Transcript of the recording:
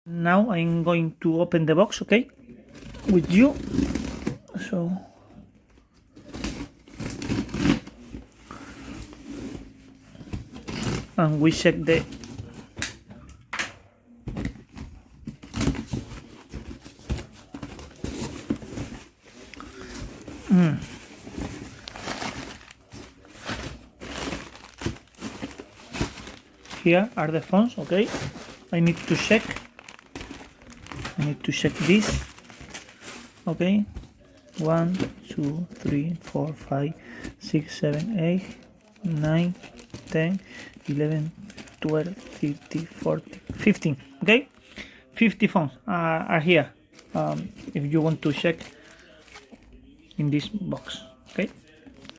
Now I'm going to open the box, okay, with you. So and we check the here are the phones, okay. I need to check this, okay. 1 2 3 4 5 6 7 8 9 10 11 12 13 14 15, okay. 50 phones are here, if you want to check in this box, okay.